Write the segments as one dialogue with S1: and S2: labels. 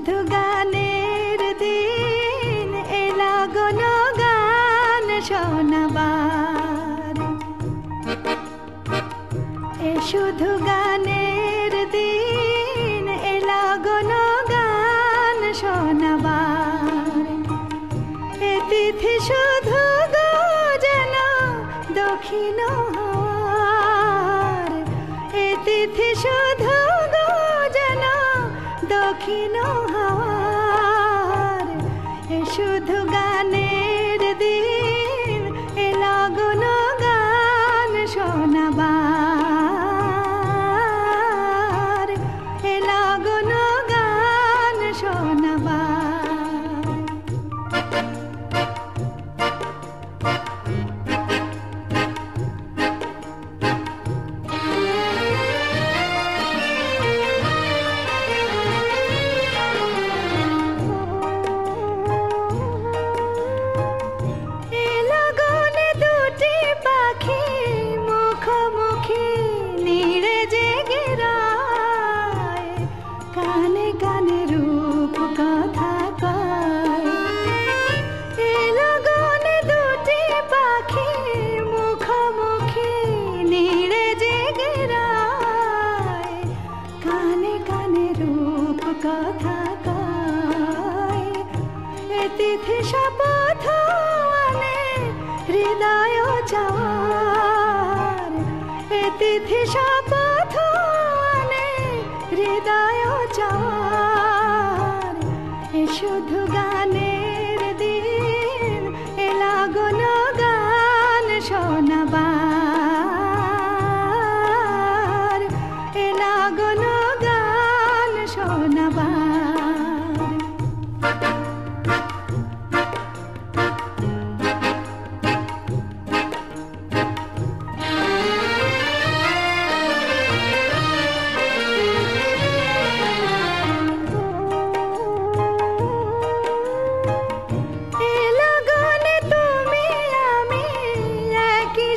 S1: শুধু গানের দিন এলা কোনো গান শোনাবার এ শুধু গানের দিন এলা কোনো গান শোনাবার এ তিথি শুধু গো যেন দক্ষিণ হাওয়ার এ তিথি শুধু গো যেন দক্ষিণ হাওয়ার এ শুধু গানের দিন এলা কোনো গান শোনাবার এলা কোনো গান শোনাবার গানে গানে রূপ কথা পায় এ লগনে দুটি পাখি মুখোমুখি নীড়ে জেগে রায় গানে গানে রূপ কথা কয় এ তিথি শপথ আনে হৃদয় যাওয়ার এ তিথি শপথ আনে হৃদয় যাওয়ার এ শুধু গানের দিন এলা কোনো গান শোনাবার এলা কোনো গান শোনাবার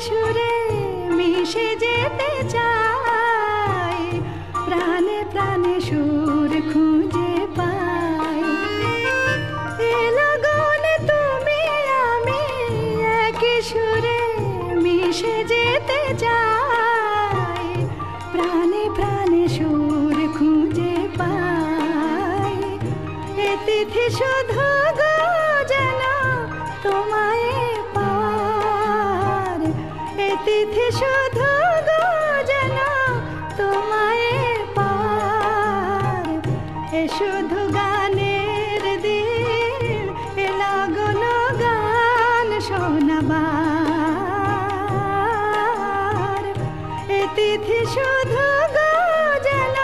S1: সুরে মিশে যেতে চাই প্রাণে প্রাণে সুর খুঁজে পাই এ লগনে তুমি আমি একই সুরে মিশে যেতে চাই প্রাণে প্রাণে সুর খুঁজে পাই এ তিথি শুধু গো যেন তোমায় তিথি শুধু গো যেন তোমায় পার এ শুধু গানের দিন এলা কোনো গান শোনাবার এ তিথি শুধু গো যেন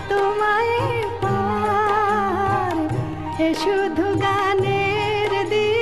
S1: তোমায় পার এ শুধু গানের দিন